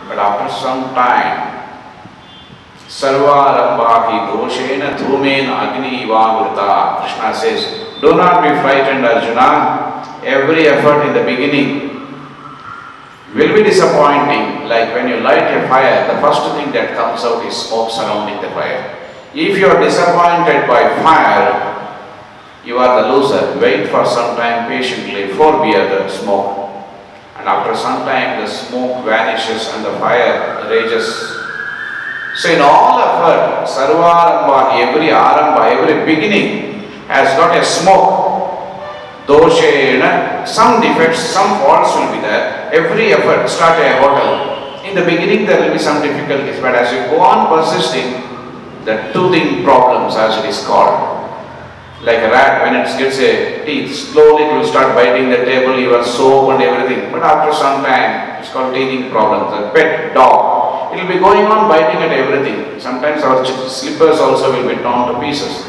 But after some time, Sarvarambhahi doshena dhumena agni vavrita. Krishna says, do not be frightened, Arjuna. Every effort in the beginning will be disappointing. Like when you light a fire, the first thing that comes out is smoke surrounding the fire. If you are disappointed by fire, you are the loser. Wait for some time patiently, forbear the smoke. And after some time, the smoke vanishes and the fire rages. So in all effort, Sarvarambha, every arambha, every beginning has got a smoke. Doshena, some defects, some faults will be there. Every effort, start a hotel. In the beginning there will be some difficulties, but as you go on persisting, the toothing problems as it is called. Like a rat, when it gets a teeth, slowly it will start biting the table, your soap and everything. But after some time, it's called teething problems. A pet dog, it will be going on biting at everything. Sometimes our slippers also will be torn to pieces.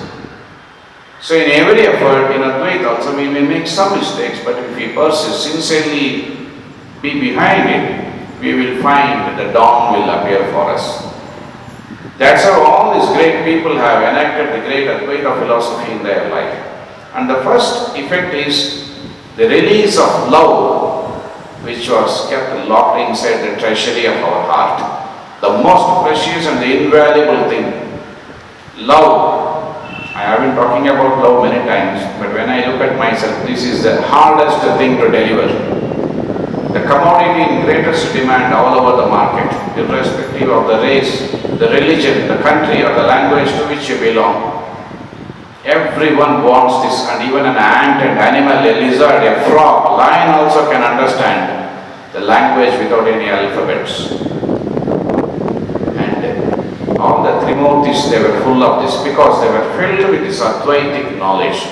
So in every effort, in Advaita also we may make some mistakes, but if we persist, sincerely be behind it, we will find the dawn will appear for us. That's how all these great people have enacted the great Advaita philosophy in their life. And the first effect is the release of love, which was kept locked inside the treasury of our heart. The most precious and the invaluable thing. Love. I have been talking about love many times, but when I look at myself, this is the hardest thing to deliver. The commodity in greatest demand all over the market, irrespective of the race, the religion, the country or the language to which you belong. Everyone wants this, and even an ant, an animal, a lizard, a frog, lion also can understand the language without any alphabets. And all the Trimurtis, they were full of this because they were filled with this Advaitic knowledge.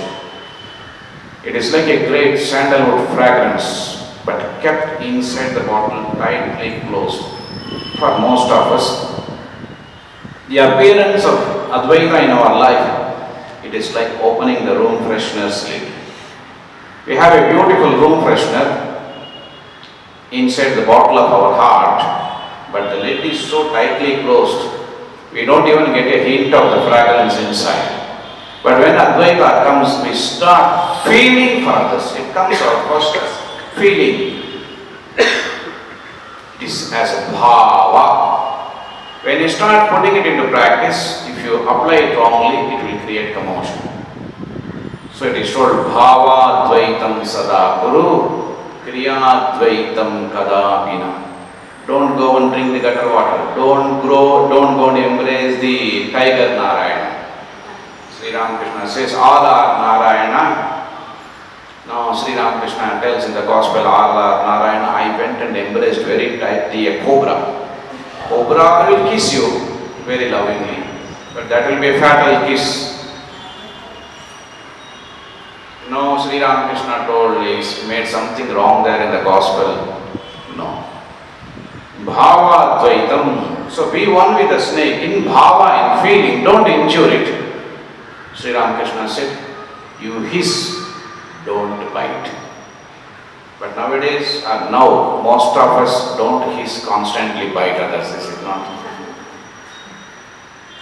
It is like a great sandalwood fragrance, but kept inside the bottle, tightly closed. For most of us, the appearance of Advaita in our life, it is like opening the room freshener's lid. We have a beautiful room freshener inside the bottle of our heart, but the lid is so tightly closed, we don't even get a hint of the fragrance inside. But when Advaita comes, we start feeling for others. It comes out first as feeling. It is as a bhava. When you start putting it into practice, if you apply it wrongly, it will create commotion. So it is told bhava dvaitam sada guru kriya dvaitam kadapina. Don't go and drink the gutter water. Don't go and embrace the tiger Narayana. Sri Ramakrishna says all are Narayana. Now Sri Ramakrishna tells in the Gospel, all are Narayana. I went and embraced very tightly a cobra. Cobra will kiss you very lovingly, but that will be a fatal kiss. No, Sri Ramakrishna told he made something wrong there in the Gospel. No. Bhava Advaitam. So be one with the snake in bhava, in feeling, don't injure it. Sri Ramakrishna said, you hiss, don't bite. But nowadays, now, most of us don't hiss, constantly bite others, is it not?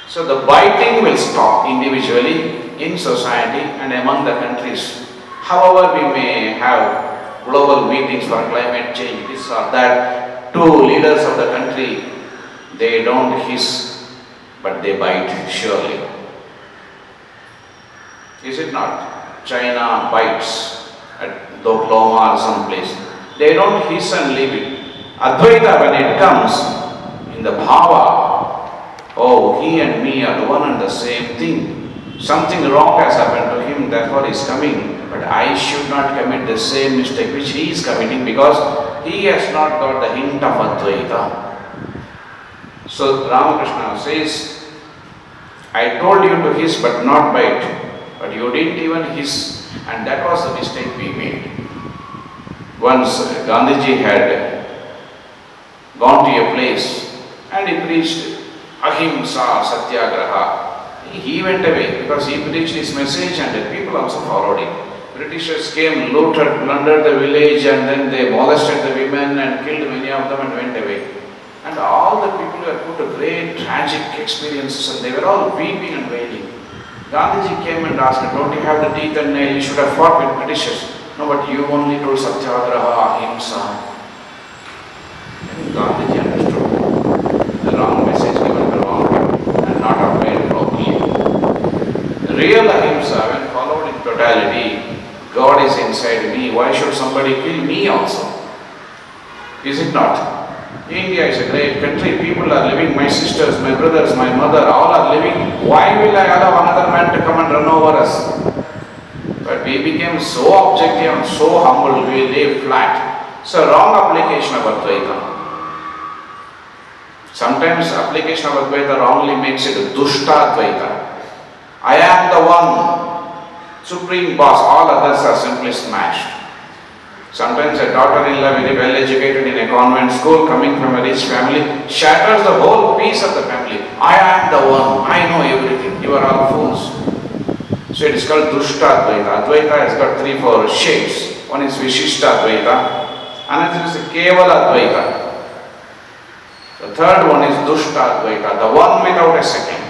So the biting will stop individually, in society and among the countries. However, we may have global meetings for climate change, this or that. Two leaders of the country, they don't hiss, but they bite surely. Is it not? China bites at Dokloma or someplace. They don't hiss and leave it. Advaita, when it comes in the bhava, oh, he and me are one and the same thing. Something wrong has happened to him, therefore he is coming. But I should not commit the same mistake which he is committing because he has not got the hint of Advaita. So Ramakrishna says, I told you to hiss but not bite. But you didn't even hiss, and that was the mistake we made. Once Gandhiji had gone to a place and he preached Ahimsa Satyagraha. He went away because he preached his message and the people also followed him. Britishers came, looted, plundered the village, and then they molested the women and killed many of them and went away. And all the people were put to great tragic experiences and they were all weeping and wailing. Gandhiji came and asked, don't you have the teeth and nail? You should have fought with Britishers. No, but you only told Satyagraha, Ahimsa. And Gandhiji understood the wrong message given the wrong people and not applied properly. The real Ahimsa, when followed in totality, God is inside me. Why should somebody kill me also? Is it not? India is a great country. People are living, my sisters, my brothers, my mother, all are living. Why will I allow another man to come and run over us? But we became so objective and so humble, we lay flat. So wrong application of Advaita. Sometimes application of Advaita wrongly makes it Dushta Advaita. I am the one, supreme boss, all others are simply smashed. Sometimes a daughter-in-law, very well educated in a convent school, coming from a rich family, shatters the whole peace of the family. I am the one, I know everything, you are all fools. So it is called Dushta Advaita. Advaita has got 3-4 shades. One is Vishishta Advaita, another is Kevala Advaita. The third one is Dushta Advaita, the one without a second.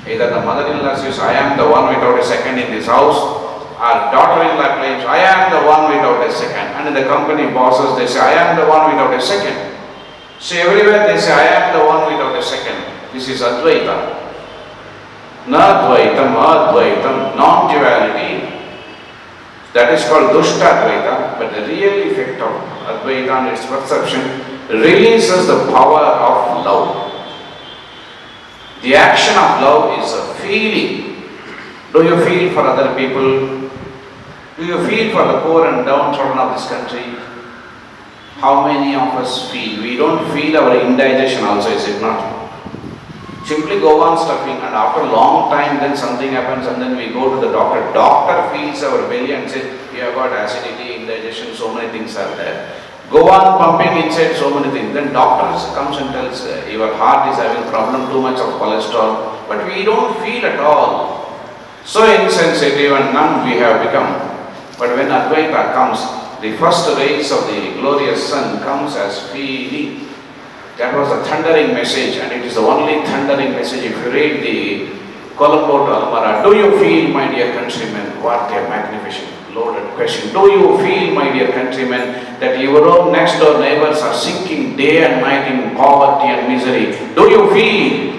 Either the mother-in-law says, I am the one without a second in this house, our daughter-in-law claims, I am the one without a second. And in the company bosses, they say, I am the one without a second. So everywhere they say, I am the one without a second. This is Advaita. Na Advaitam, Advaitam, non-duality. That is called Dushta Advaita. But the real effect of Advaita and its perception releases the power of love. The action of love is a feeling. Do you feel for other people? Do you feel for the poor and downtrodden of this country? How many of us feel? We don't feel our indigestion also, is it not? Simply go on stuffing and after a long time then something happens and then we go to the doctor. Doctor feels our belly and says, you have got acidity, indigestion, so many things are there. Go on pumping inside so many things. Then doctor comes and tells, your heart is having problem, too much of cholesterol. But we don't feel at all. So insensitive and numb we have become. But when Advaita comes, the first rays of the glorious sun comes as feeling. That was a thundering message and it is the only thundering message. If you read the Colombo to Almara, do you feel, my dear countrymen, what a magnificent loaded question. Do you feel, my dear countrymen, that your own next door neighbors are sinking day and night in poverty and misery? Do you feel?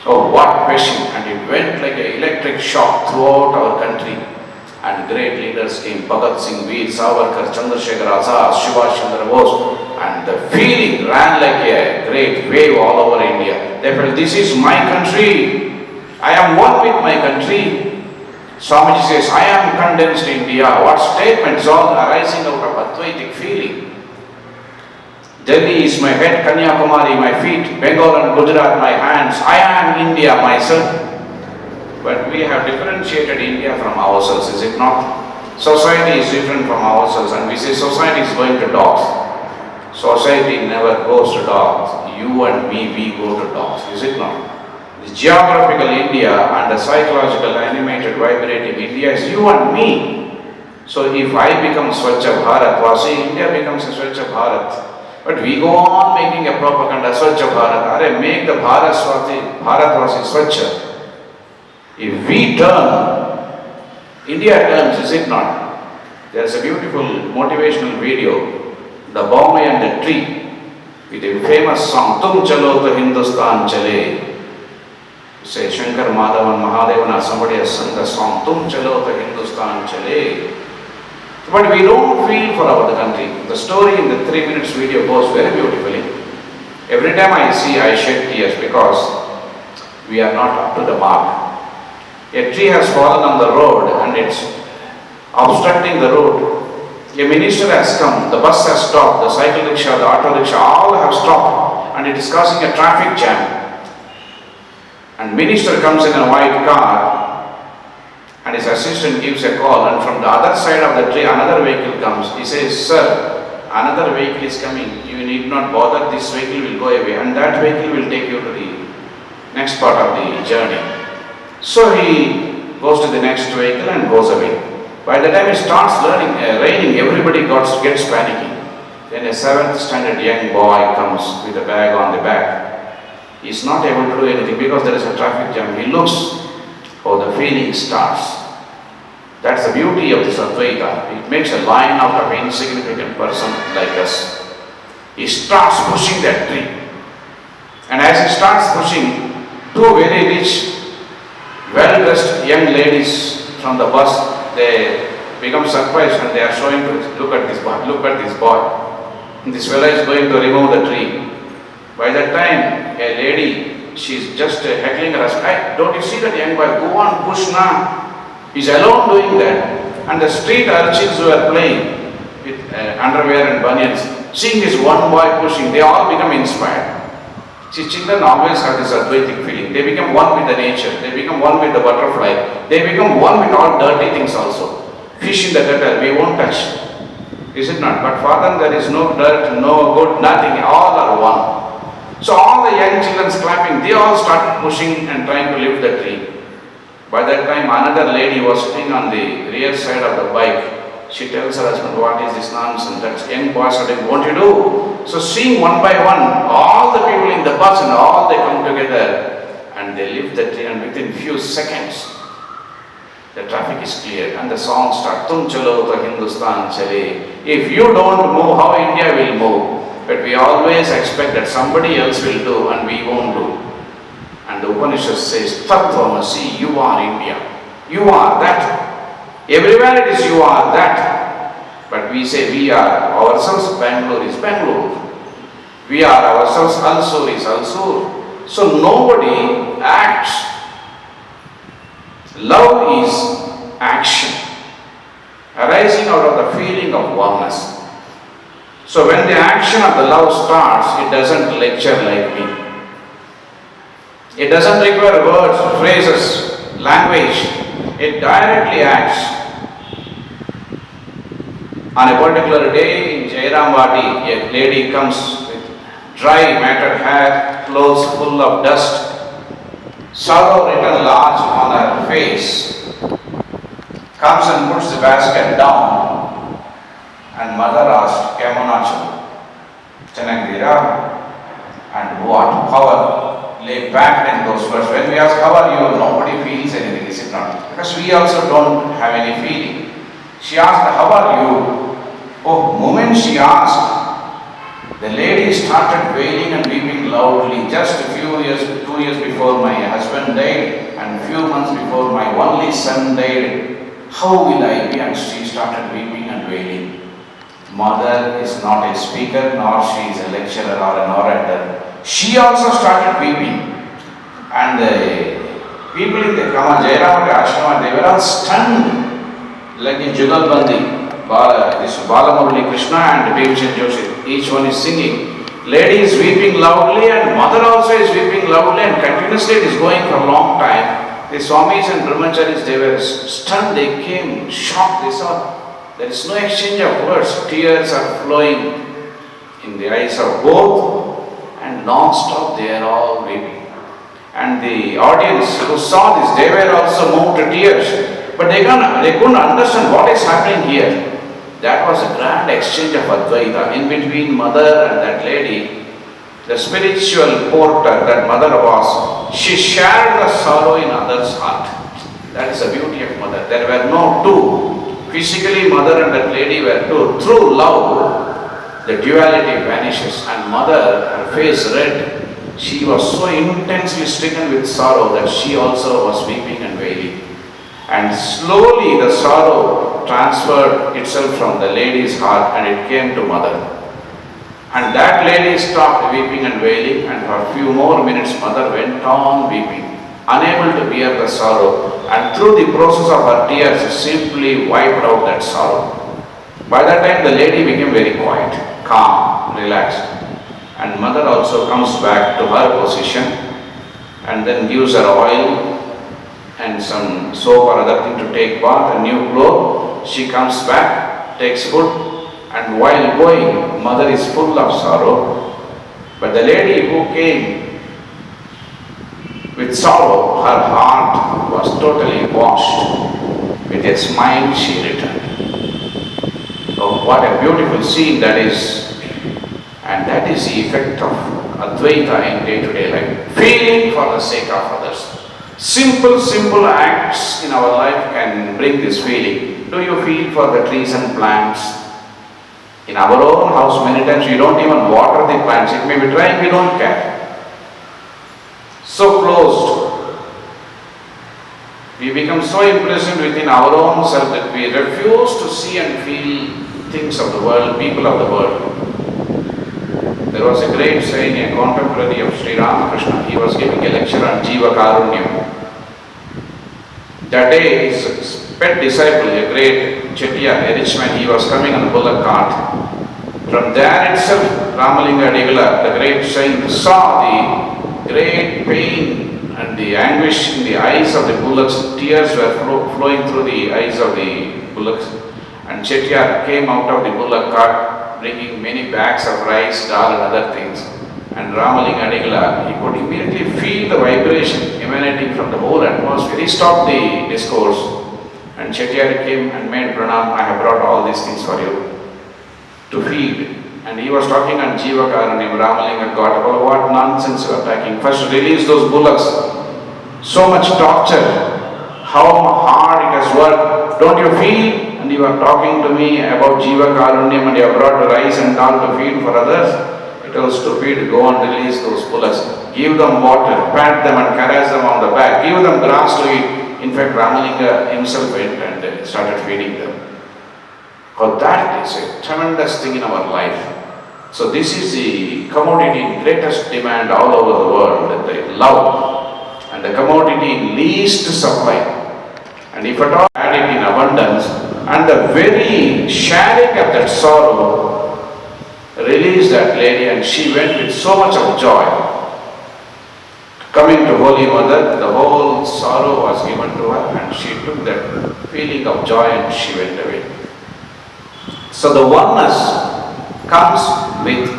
Oh, what question! And it went like an electric shock throughout our country. And great leaders came, Bhagat Singh, Veer Savarkar, Chandrasekhar Azad, Subhash Chandra Bose, and the feeling ran like a great wave all over India. They felt, this is my country. I am one with my country. Swamiji says, I am condensed India. What statements all arising out of Advaitic feeling. Delhi is my head, Kanyakumari my feet, Bengal and Gujarat my hands. I am India myself. But we have differentiated India from ourselves, is it not? Society is different from ourselves and we say society is going to dogs. Society never goes to dogs. You and me, we go to dogs, is it not? The geographical India and the psychological animated vibrating India is you and me. So if I become Swachha Bharat, Vasi, India becomes a Swachha Bharat. But we go on making a propaganda, Swachha Bharat. Are make the Bharatwasi Swachha. If we turn, India turns, is it not? There is a beautiful motivational video, The Bombay and the Tree, with a famous song, Tum Chalo to Hindustan Chale. Say Shankar Madhavan Mahadevan, somebody has sung the song, Tum Chalo to Hindustan Chale. But we don't feel for our country. The story in the 3 minutes video goes very beautifully. Every time I see, I shed tears because we are not up to the mark. A tree has fallen on the road and it's obstructing the road. A minister has come, the bus has stopped, the cycle rickshaw, the auto rickshaw, all have stopped and it is causing a traffic jam. And minister comes in a white car and his assistant gives a call and from the other side of the tree another vehicle comes. He says, sir, another vehicle is coming, you need not bother, this vehicle will go away and that vehicle will take you to the next part of the journey. So he goes to the next vehicle and goes away. By the time it starts raining, everybody gets panicking. When a 7th standard young boy comes with a bag on the back, he is not able to do anything because there is a traffic jam. He looks, oh, the feeling starts. That's the beauty of this Advaita. It makes a lion out of an insignificant person like us. He starts pushing that tree. And as he starts pushing, two very rich, well-dressed young ladies from the bus, they become surprised and they are showing to look at this boy, look at this boy. This fellow is going to remove the tree. By that time, a lady, she's just heckling her husband. Hey, don't you see that young boy? Go on, push now. He's alone doing that. And the street urchins who are playing with underwear and bunions, seeing this one boy pushing, they all become inspired. See, children always have this Advaitic feeling. They become one with the nature. They become one with the butterfly. They become one with all dirty things also. Fish in the gutter, we won't touch. Is it not? But for them there is no dirt, no good, nothing. All are one. So all the young children clapping, they all started pushing and trying to lift the tree. By that time, another lady was sitting on the rear side of the bike. She tells her husband, what is this nonsense? That young boy said, what you do? So seeing one by one, all the people in the bus and all they come together and they lift the tree, and within few seconds, the traffic is clear and the song starts. Tum chalo to Hindustan chale. If you don't move, how India will move? But we always expect that somebody else will do and we won't do. And the Upanishad says, Tattvamasi, you are India. You are that. Everywhere it is you are that. But we say we are ourselves, Bangalore is Bangalore. We are ourselves, Ulsoor is Ulsoor. So nobody acts. Love is action, arising out of the feeling of oneness. So when the action of the love starts, it doesn't lecture like me. It doesn't require words, phrases, language. It directly acts. On a particular day in Jairamvati, a lady comes with dry matted hair, clothes full of dust, sorrow written large on her face, comes and puts the basket down, and mother asked, Kemonachal, Chanagdira, and what power lay packed in those words. When we ask, how are you? Nobody feels anything, is it not? Because we also don't have any feeling. She asked, how are you? Oh, moment she asked, the lady started wailing and weeping loudly. Just a few years, 2 years before my husband died and a few months before my only son died, how will I be? And she started weeping and wailing. Mother is not a speaker, nor she is a lecturer or an orator. She also started weeping. And the people in the Jairamvati Ashrama, they were all stunned, like in Jugalbandi. This Balamurali Krishna and Bhimsen Joshi, each one is singing. Lady is weeping loudly and mother also is weeping loudly, and continuously it is going for a long time. The Swamis and Brahmacharis, they were stunned, they came shocked, they saw there is no exchange of words. Tears are flowing in the eyes of both and non-stop they are all weeping. And the audience who saw this, they were also moved to tears, but they couldn't understand what is happening here. That was a grand exchange of Advaita in between mother and that lady. The spiritual porter that mother was, she shared the sorrow in others' heart. That is the beauty of mother. There were no two. Physically, mother and that lady were two. Through love, the duality vanishes, and mother, her face red, she was so intensely stricken with sorrow that she also was weeping and wailing. And slowly the sorrow transferred itself from the lady's heart and it came to mother. And that lady stopped weeping and wailing, and for a few more minutes mother went on weeping, unable to bear the sorrow, and through the process of her tears simply wiped out that sorrow. By that time the lady became very quiet, calm, relaxed, and mother also comes back to her position and then gives her oil and some soap or other thing to take bath, a new cloth. She comes back, takes food, and while going, mother is full of sorrow. But the lady who came with sorrow, her heart was totally washed. With a smile she returned. Oh, what a beautiful scene that is. That is the effect of Advaita in day-to-day life. Feeling for the sake of others. Simple acts in our life can bring this feeling. Do you feel for the trees and plants? In our own house, many times we don't even water the plants. It may be dry, we don't care. So closed. We become so imprisoned within our own self that we refuse to see and feel things of the world, people of the world. There was a great saying, a contemporary of Sri Ramakrishna. He was giving a lecture on Jiva Karunyam. That day, his pet disciple, a great Chettiar, a rich man, he was coming on a bullock cart. From there itself, Ramalinga Digala, the great saint, saw the great pain and the anguish in the eyes of the bullocks. Tears were flowing through the eyes of the bullocks. And Chettiar came out of the bullock cart, bringing many bags of rice, dal and other things. And Ramalinga Digala, he could immediately feel the vibration emanating from the whole atmosphere. He stopped the discourse and Chettiar came and made pranam. I have brought all these things for you to feed. And he was talking on Jiva Karunyam. Ramalinga got up, oh, what nonsense you are talking. First release those bullocks. So much torture. How hard it has worked. Don't you feel? And you are talking to me about Jiva Karunyam and you have brought rice and dal to feed for others. It was stupid. Go and release those bullocks. Give them water, pat them and caress them on the back. Give them grass to eat. In fact, Ramalinga himself went and started feeding them. For that is a tremendous thing in our life. So this is the commodity in greatest demand all over the world, the love. And the commodity in least supply. And if at all had it in abundance, and the very sharing of that sorrow released that lady, and she went with so much of joy. Coming to Holy Mother, the whole sorrow was given to her and she took that feeling of joy and she went away. So the oneness comes with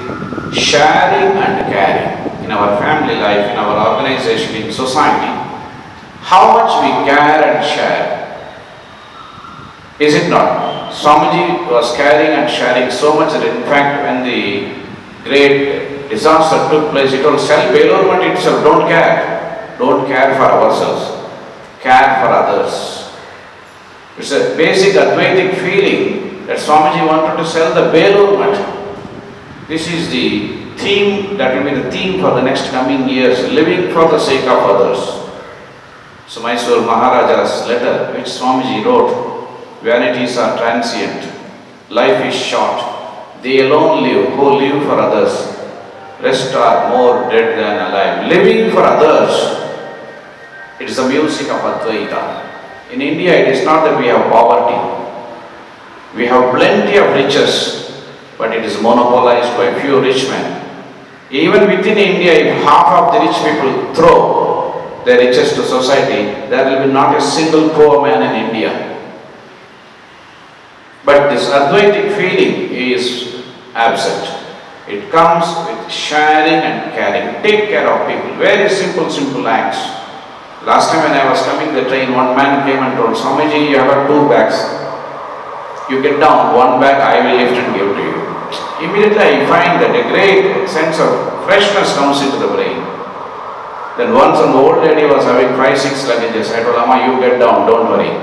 sharing and caring in our family life, in our organization, in society. How much we care and share, is it not? Swamiji was caring and sharing so much that in fact when the great disaster took place, it was self-belongment itself. Don't care. Don't care for ourselves. Care for others. It's a basic Advaitic feeling that Swamiji wanted to sell the belongment. This is the theme, that will be the theme for the next coming years, living for the sake of others. So Mysore Maharaja's letter, which Swamiji wrote, vanities are transient, life is short, they alone live who live for others, rest are more dead than alive. Living for others, it is the music of Advaita. In India, it is not that we have poverty, we have plenty of riches, but it is monopolized by a few rich men. Even within India, if half of the rich people throw their riches to society, there will be not a single poor man in India. But this Advaitic feeling is absent. It comes with sharing and caring. Take care of people. Very simple acts. Last time when I was coming the train, one man came and told, Swamiji, you have got 2 bags. You get down, 1 bag I will lift and give to you. Immediately I find that a great sense of freshness comes into the brain. Then once an old lady was having 5-6 luggages, I told, Amma, you get down, don't worry.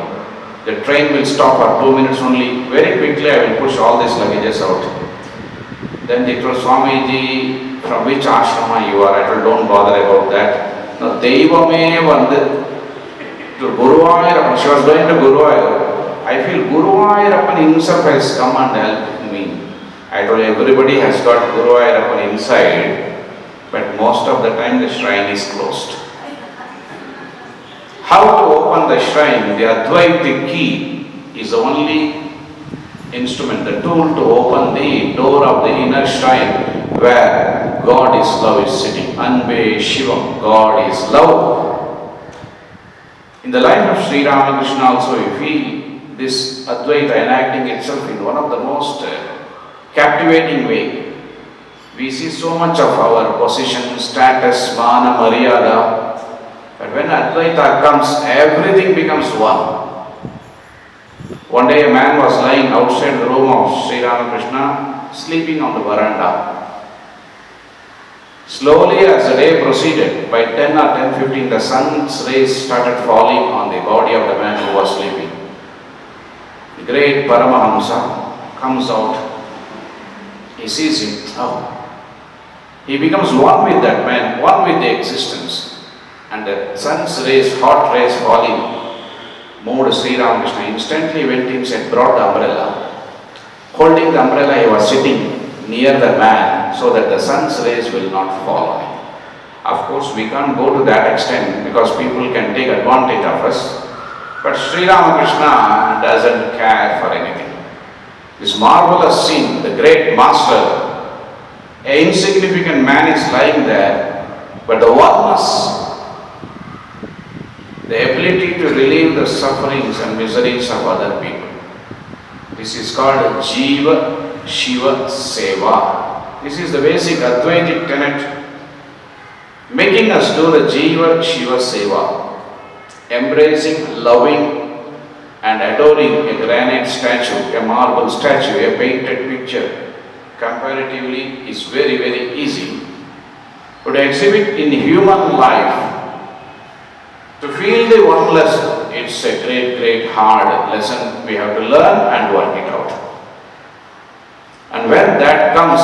The train will stop for 2 minutes only. Very quickly I will push all these luggages out. Then they told, Swamiji, from which ashrama you are? I told, don't bother about that. No, Devame Vande. To Guruvayurappan. She was going to Guruvayur. I feel Guruvayurappan himself has come and helped me. I told, everybody has got Guruvayurappan inside, but most of the time the shrine is closed. How to open the shrine? The Advaitic key is the only instrument, the tool to open the door of the inner shrine where God is love is sitting. Anbe Shivam, God is love. In the life of Sri Ramakrishna also we feel this Advaita enacting itself in one of the most captivating way. We see so much of our position, status, mana, maryada. But when Advaita comes, everything becomes one. One day a man was lying outside the room of Sri Ramakrishna, sleeping on the veranda. Slowly as the day proceeded, by 10 or 10:15, the sun's rays started falling on the body of the man who was sleeping. The great Paramahamsa comes out. He sees him. Oh. He becomes one with that man, one with the existence. And the sun's rays, hot rays falling, moved Sri Ramakrishna. Instantly went inside, brought the umbrella. Holding the umbrella, he was sitting near the man so that the sun's rays will not fall on him. Of course, we can't go to that extent because people can take advantage of us. But Sri Ramakrishna doesn't care for anything. This marvelous scene, the great master, an insignificant man is lying there, but the oneness, the ability to relieve the sufferings and miseries of other people. This is called Jiva Shiva Seva. This is the basic Advaitic tenet, making us do the Jiva Shiva Seva, embracing, loving and adoring a granite statue, a marble statue, a painted picture. Comparatively is very, very easy. But to exhibit in human life, to feel the oneness, it's a great, great hard lesson we have to learn and work it out. And when that comes,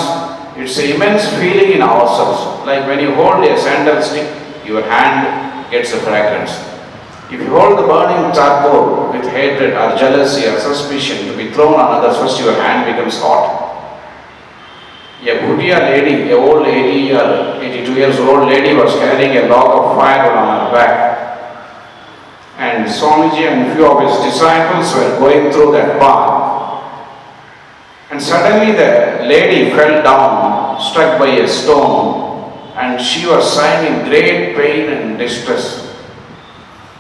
it's an immense feeling in ourselves. Like when you hold a sandal stick, your hand gets a fragrance. If you hold the burning charcoal with hatred or jealousy or suspicion to be thrown on others, first your hand becomes hot. A Bhutia lady, a old 80 or 82 years old lady was carrying a log of firewood on her back. And Swamiji and a few of his disciples were going through that path. And suddenly the lady fell down, struck by a stone, and she was sighing in great pain and distress.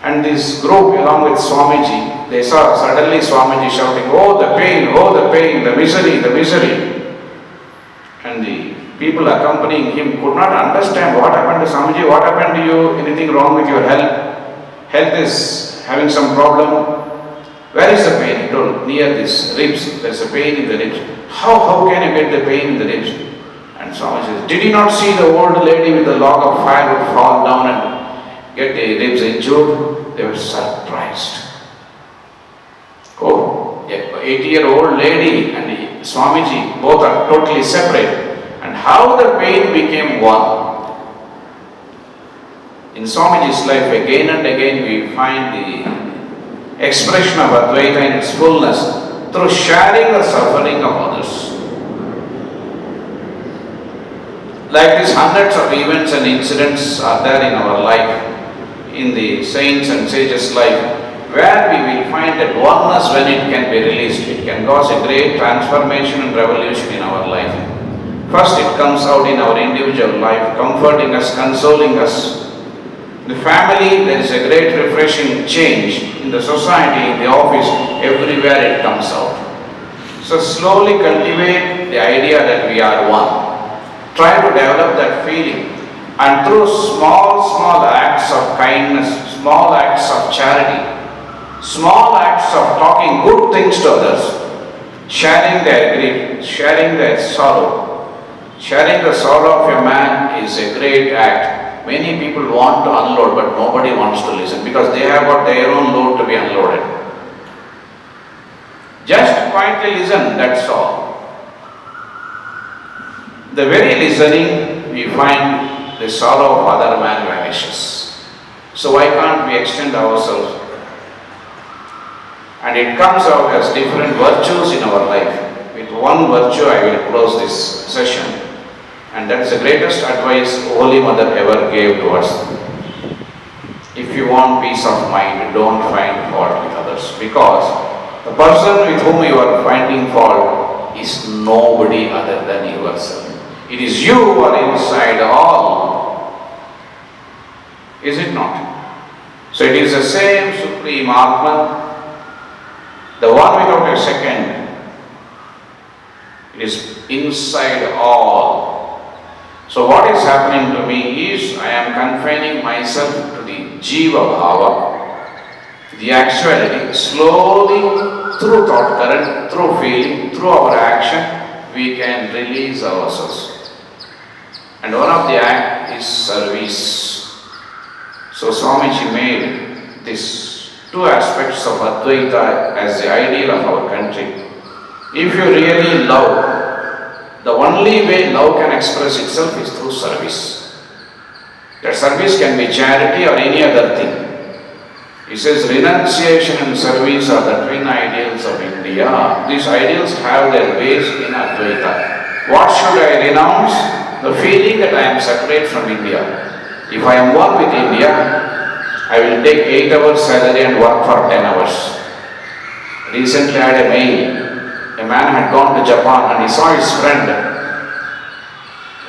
And this group along with Swamiji, they saw suddenly Swamiji shouting, oh the pain, the misery, the misery. And the people accompanying him could not understand what happened to Swamiji, what happened to you, anything wrong with your health? Health is having some problem. Where is the pain? He told, near this ribs, there is a pain in the ribs. How can you get the pain in the ribs? And Swami says, did you not see the old lady with the log of firewood fall down and get the ribs injured? They were surprised. Oh, an 80-year-old lady and Swamiji, both are totally separate. And how the pain became one. In Swamiji's life, again and again we find the expression of Advaita in its fullness through sharing the suffering of others. Like these hundreds of events and incidents are there in our life, in the saints and sages' life, where we will find that oneness when it can be released. It can cause a great transformation and revolution in our life. First it comes out in our individual life, comforting us, consoling us. In the family, there is a great refreshing change. In the society, in the office, everywhere it comes out. So slowly cultivate the idea that we are one. Try to develop that feeling. And through small acts of kindness, small acts of charity, small acts of talking good things to others, sharing their grief, sharing their sorrow. Sharing the sorrow of a man is a great act. Many people want to unload, but nobody wants to listen because they have got their own load to be unloaded. Just quietly listen, that's all. The very listening, we find the sorrow of other man vanishes. So why can't we extend ourselves? And it comes out as different virtues in our life. With one virtue I will close this session. And that is the greatest advice Holy Mother ever gave to us. If you want peace of mind, don't find fault with others. Because the person with whom you are finding fault is nobody other than yourself. It is you who are inside all. Is it not? So it is the same Supreme Atma, the one without a second. It is inside all. So what is happening to me is I am confining myself to the Jiva Bhava, the actuality. Slowly, through thought current, through feeling, through our action, we can release ourselves. and one of the act is service. So Swamiji made these two aspects of Advaita as the ideal of our country. If you really love, the only way love can express itself is through service. That service can be charity or any other thing. He says renunciation and service are the twin ideals of India. These ideals have their base in Advaita. What should I renounce? The feeling that I am separate from India. If I am one with India, I will take 8 hours salary and work for 10 hours. Recently I had a mail. A man had gone to Japan and he saw his friend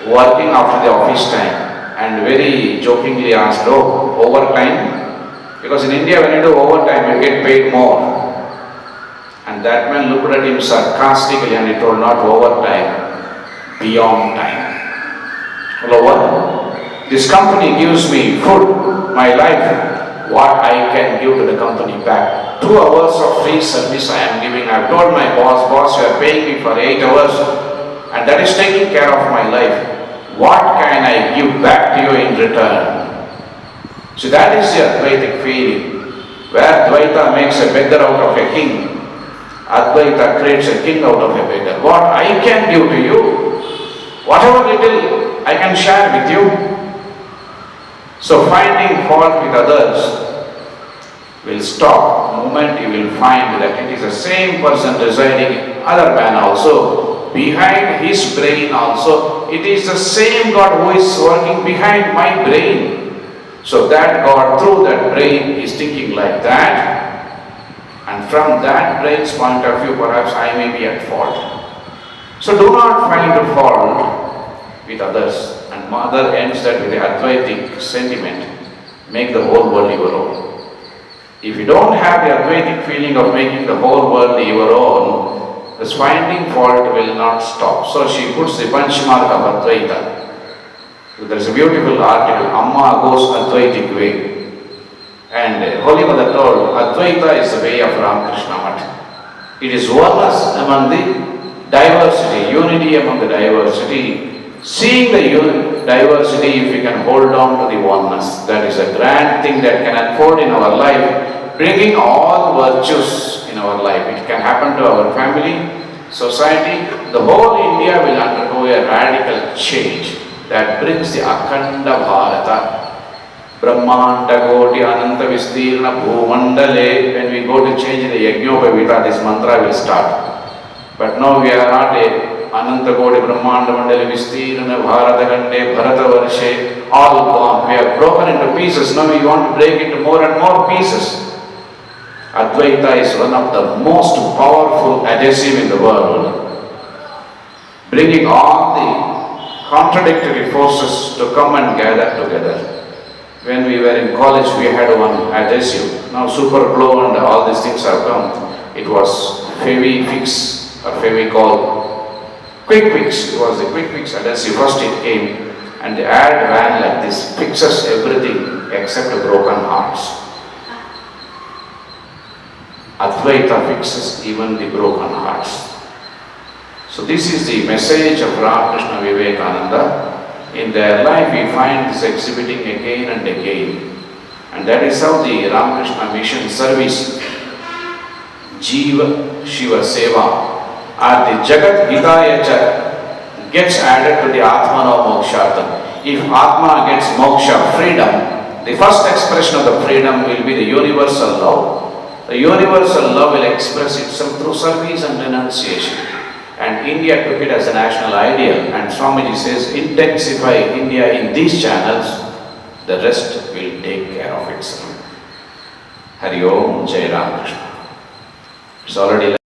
working after the office time and very jokingly asked, "Oh, overtime?" Because in India when you do overtime you get paid more. And that man looked at him sarcastically and he told, "Not overtime, beyond time." Hello, what? This company gives me food, my life. What I can give to the company back. 2 hours of free service I am giving. I have told my boss, you are paying me for 8 hours and that is taking care of my life. What can I give back to you in return? So that is the Advaitic feeling. Where Advaita makes a beggar out of a king, Advaita creates a king out of a beggar. What I can give to you, whatever little I can share with you. So finding fault with others will stop the moment you will find that it is the same person residing in other man also. Behind his brain also, it is the same God who is working behind my brain. So that God through that brain is thinking like that, and from that brain's point of view perhaps I may be at fault. So do not find the fault with others. And Mother ends that with the Advaitic sentiment, make the whole world your own. If you don't have the Advaitic feeling of making the whole world your own, this finding fault will not stop. So she puts the benchmark of Advaita. There is a beautiful article, Amma goes Advaitic way. And Holy Mother told, Advaita is the way of Ramakrishna. It is oneness among the diversity, unity among the diversity. Seeing the diversity, if we can hold on to the oneness, that is a grand thing that can unfold in our life, bringing all virtues in our life. It can happen to our family, society, the whole India will undergo a radical change that brings the Akhanda Bharata. Brahmanda Koti Ananta Vistirna Bhumandale. When we go to change the Yajnopavita, this mantra will start. But now we are not a Ananta Koti Brahmanda Mandali Vistirna Bharata Kande Bharata Varshe, all gone. We have broken into pieces. Now we want to break into more and more pieces. Advaita is one of the most powerful adhesive in the world, bringing all the contradictory forces to come and gather together. When we were in college, we had one adhesive. Now super glue and all these things have come. It was Fevifix or Fevicol. Quick Fix, it was the Quick Fix adhesive. First it came and the ad ran like this, fixes everything except broken hearts. Advaita fixes even the broken hearts. So this is the message of Ramakrishna Vivekananda. In their life we find this exhibiting again and again. And that is how the Ramakrishna mission service, Jiva Shiva Seva, or the Jagat Hitayacha, gets added to the Atmano Mokshartam. If Atma gets moksha, freedom, the first expression of the freedom will be the universal love. The universal love will express itself through service and renunciation. And India took it as a national ideal. And Swamiji says, intensify India in these channels, the rest will take care of itself. Hari Om, Jai Ramakrishna. It's already